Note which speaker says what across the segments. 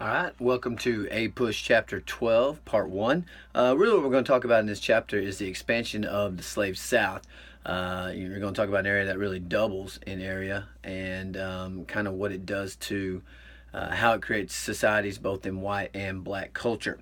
Speaker 1: All right, welcome to APUSH Chapter 12, Part 1. Really what we're going to talk about in this chapter is the expansion of the slave South. You're going to talk about an area that really doubles in area and kind of what it does to how it creates societies both in white and black culture.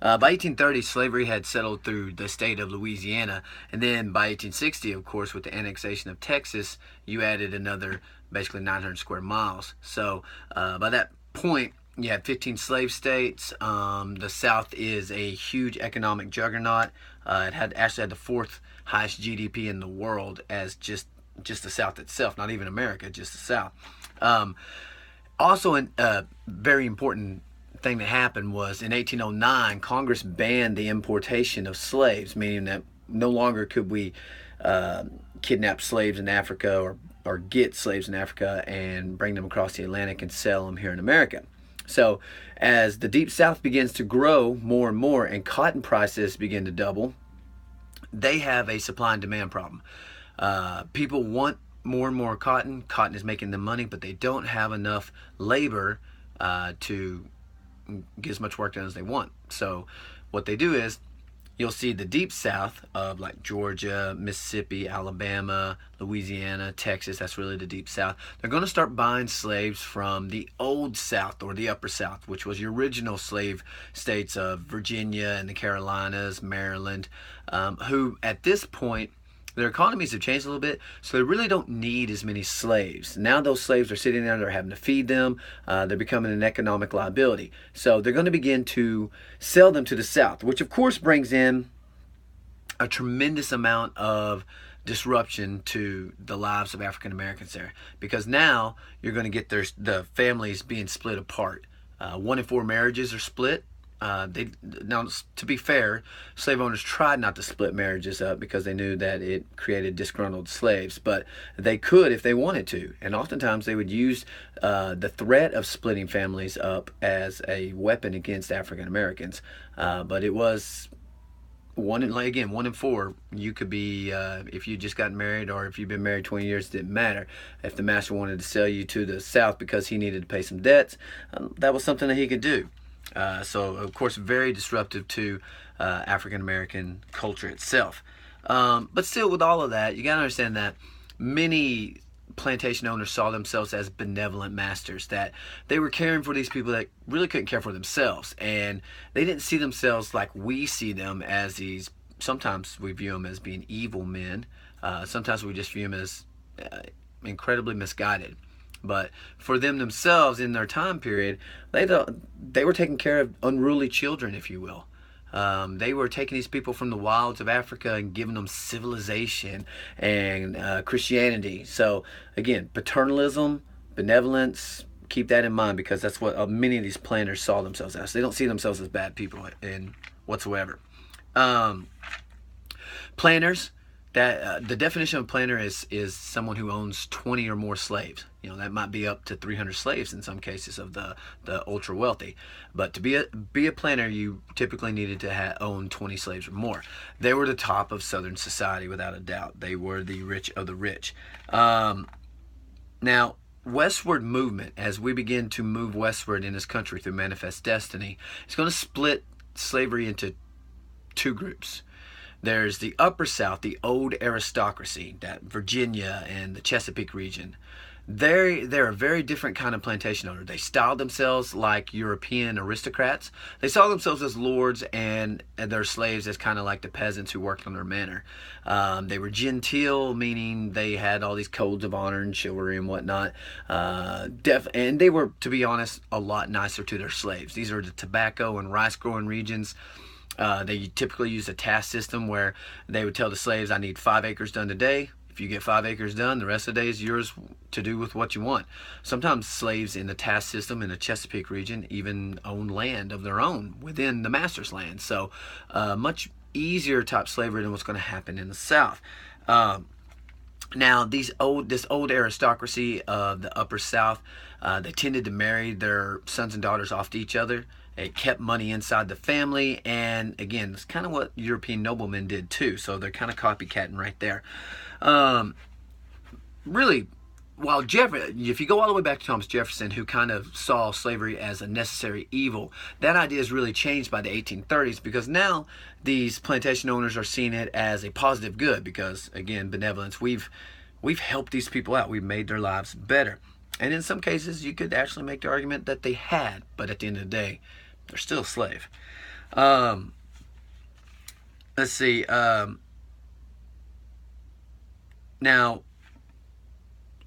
Speaker 1: By 1830, slavery had settled through the state of Louisiana, and then by 1860, of course, with the annexation of Texas, you added another basically 900 square miles. So by that point, you have 15 slave states. The South is a huge economic juggernaut. It actually had the fourth highest GDP in the world as just the South itself, not even America, just the South. Also, a very important thing that happened was in 1809, Congress banned the importation of slaves, meaning that no longer could we kidnap slaves in Africa or get slaves in Africa and bring them across the Atlantic and sell them here in America. So as the Deep South begins to grow more and more and cotton prices begin to double, they have a supply and demand problem. People want more and more cotton. Cotton is making them money, but they don't have enough labor to get as much work done as they want. So what they do is you'll see the Deep South of like Georgia, Mississippi, Alabama, Louisiana, Texas. That's really the Deep South. They're going to start buying slaves from the Old South or the Upper South, which was the original slave states of Virginia and the Carolinas, Maryland, who at this point, their economies have changed a little bit, so they really don't need as many slaves. Now those slaves are sitting there, they're having to feed them, they're becoming an economic liability. So they're going to begin to sell them to the South, which of course brings in a tremendous amount of disruption to the lives of African Americans there. Because now you're going to get the families being split apart. 1 in 4 marriages are split. Now, to be fair, slave owners tried not to split marriages up because they knew that it created disgruntled slaves, but they could if they wanted to. And oftentimes they would use the threat of splitting families up as a weapon against African Americans. But it was 1 in 4. You could be, if you just got married or if you've been married 20 years, it didn't matter. If the master wanted to sell you to the South because he needed to pay some debts, that was something that he could do. So, of course, very disruptive to African American culture itself. But still, with all of that, you got to understand that many plantation owners saw themselves as benevolent masters, that they were caring for these people that really couldn't care for themselves. And they didn't see themselves like we see them as these, sometimes we view them as being evil men. Sometimes we just view them as incredibly misguided. But for them themselves in their time period, they were taking care of unruly children, if you will. They were taking these people from the wilds of Africa and giving them civilization and Christianity. So again, paternalism, benevolence, keep that in mind because that's what many of these planters saw themselves as. They don't see themselves as bad people in whatsoever. Planters. That the definition of planter is someone who owns 20 or more slaves. You know, that might be up to 300 slaves in some cases of the ultra wealthy. But to be a planter, you typically needed to own 20 slaves or more. They were the top of Southern society without a doubt. They were the rich of the rich. Now, westward movement, as we begin to move westward in this country through manifest destiny, is going to split slavery into 2 groups. There's the Upper South, the old aristocracy, that Virginia and the Chesapeake region. They're a very different kind of plantation owner. They styled themselves like European aristocrats. They saw themselves as lords and their slaves as kind of like the peasants who worked on their manor. They were genteel, meaning they had all these codes of honor and chivalry and whatnot. And they were, to be honest, a lot nicer to their slaves. These are the tobacco and rice growing regions. They typically use a task system where they would tell the slaves, I need 5 acres done today. If you get 5 acres done, the rest of the day is yours to do with what you want. Sometimes slaves in the task system in the Chesapeake region even own land of their own within the master's land. So much easier type slavery than what's going to happen in the South. Now, this old aristocracy of the Upper South, they tended to marry their sons and daughters off to each other. It kept money inside the family, and again, it's kind of what European noblemen did too. So they're kind of copycatting right there. Really, while if you go all the way back to Thomas Jefferson, who kind of saw slavery as a necessary evil, that idea has really changed by the 1830s, because now these plantation owners are seeing it as a positive good, because again, benevolence. We've helped these people out. We've made their lives better. And in some cases, you could actually make the argument that they had, but at the end of the day, they're still a slave. Let's see. Now,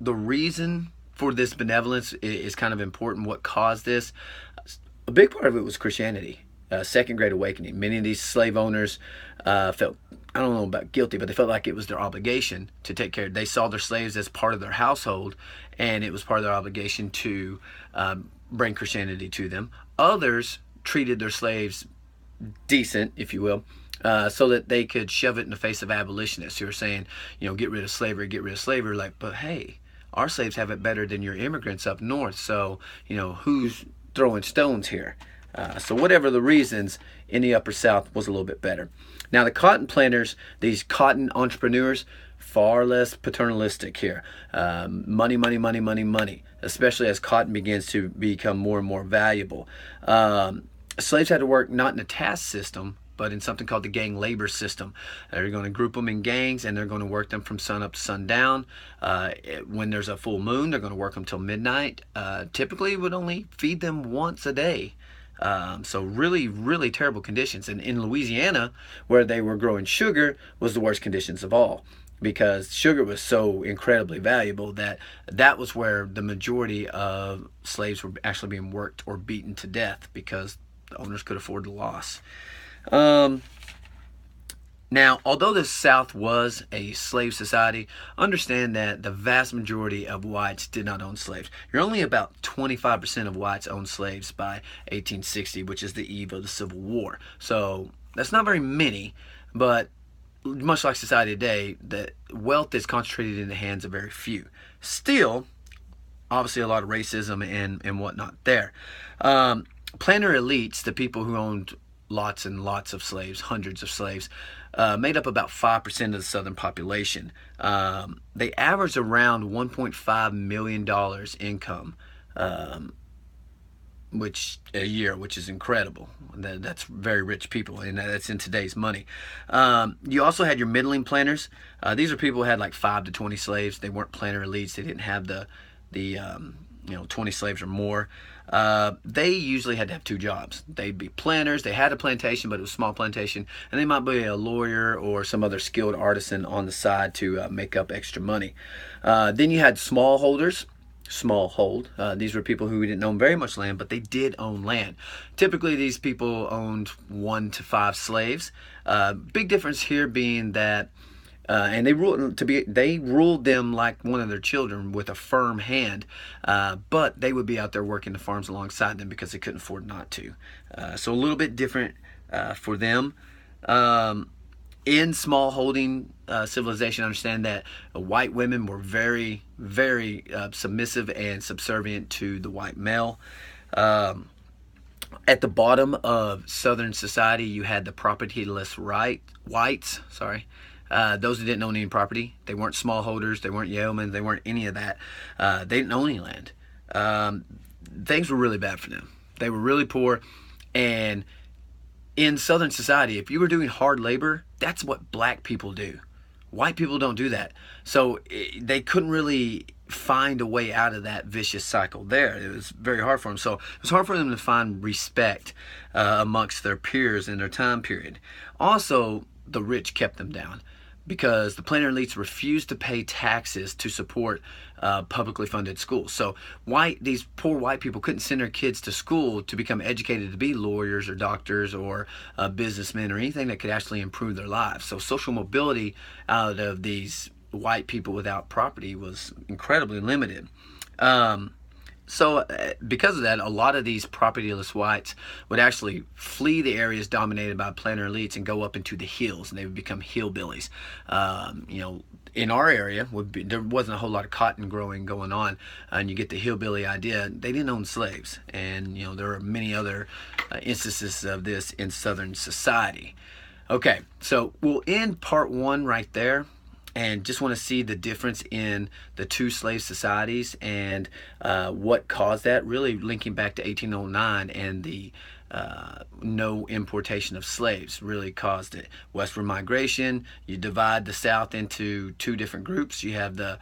Speaker 1: the reason for this benevolence is kind of important. What caused this? A big part of it was Christianity. Second Great Awakening. Many of these slave owners felt, I don't know about guilty, but they felt like it was their obligation to take care. They saw their slaves as part of their household, and it was part of their obligation to bring Christianity to them. Others treated their slaves decent, if you will, so that they could shove it in the face of abolitionists who are saying, get rid of slavery, get rid of slavery. Like, but hey, our slaves have it better than your immigrants up north, so who's throwing stones here? So whatever the reasons, in the Upper South was a little bit better. Now the cotton planters, these cotton entrepreneurs, far less paternalistic here. Money, money, money, money, money, especially as cotton begins to become more and more valuable. Slaves had to work not in a task system, but in something called the gang labor system. They're going to group them in gangs, and they're going to work them from sun up to sundown. When there's a full moon, they're going to work them till midnight. Typically would only feed them once a day. So really, really terrible conditions. And in Louisiana, where they were growing sugar, was the worst conditions of all, because sugar was so incredibly valuable that was where the majority of slaves were actually being worked or beaten to death, because the owners could afford the loss. Now, although the South was a slave society, understand that the vast majority of whites did not own slaves. You're only about 25% of whites owned slaves by 1860, which is the eve of the Civil War. So that's not very many, but much like society today, the wealth is concentrated in the hands of very few. Still, obviously a lot of racism and whatnot there. Planter elites, the people who owned lots and lots of slaves, hundreds of slaves, made up about 5% of the Southern population. They averaged around $1.5 million income a year, which is incredible. That's very rich people, and that's in today's money. You also had your middling planters. These are people who had like 5 to 20 slaves. They weren't planter elites. They didn't have the 20 slaves or more. They usually had to have 2 jobs. They'd be planters. They had a plantation, but it was a small plantation, and they might be a lawyer or some other skilled artisan on the side to make up extra money. Then you had smallholders. Smallhold. These were people who didn't own very much land, but they did own land. Typically, these people owned 1 to 5 slaves. Big difference here being that and they ruled them like one of their children with a firm hand, but they would be out there working the farms alongside them because they couldn't afford not to. So a little bit different for them. In small holding civilization, understand that white women were very, very submissive and subservient to the white male. At the bottom of Southern society, you had the propertyless whites. Those who didn't own any property. They weren't smallholders. They weren't yeomen. They weren't any of that. They didn't own any land. Things were really bad for them. They were really poor. And in Southern society, if you were doing hard labor, that's what black people do. White people don't do that. So they couldn't really find a way out of that vicious cycle there. It was very hard for them. So it was hard for them to find respect amongst their peers in their time period. Also, the rich kept them down, because the planter elites refused to pay taxes to support publicly funded schools. So these poor white people couldn't send their kids to school to become educated to be lawyers or doctors or businessmen or anything that could actually improve their lives. So social mobility out of these white people without property was incredibly limited. So because of that, a lot of these propertyless whites would actually flee the areas dominated by planter elites and go up into the hills, and they would become hillbillies. In our area, there wasn't a whole lot of cotton growing going on, and you get the hillbilly idea. They didn't own slaves, and there are many other instances of this in Southern society. Okay, so we'll end part 1 right there. and just want to see the difference in the two slave societies and what caused that, really linking back to 1809 and the no importation of slaves really caused it. Westward migration, you divide the South into two different groups. You have the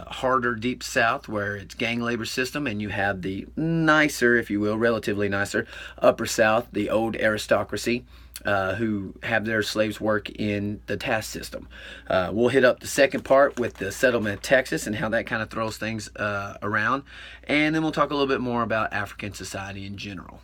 Speaker 1: harder deep South, where it's gang labor system, and you have the nicer, if you will, relatively nicer upper South, the old aristocracy, who have their slaves work in the task system. We'll hit up the second part with the settlement of Texas and how that kind of throws things around, and then we'll talk a little bit more about African society in general.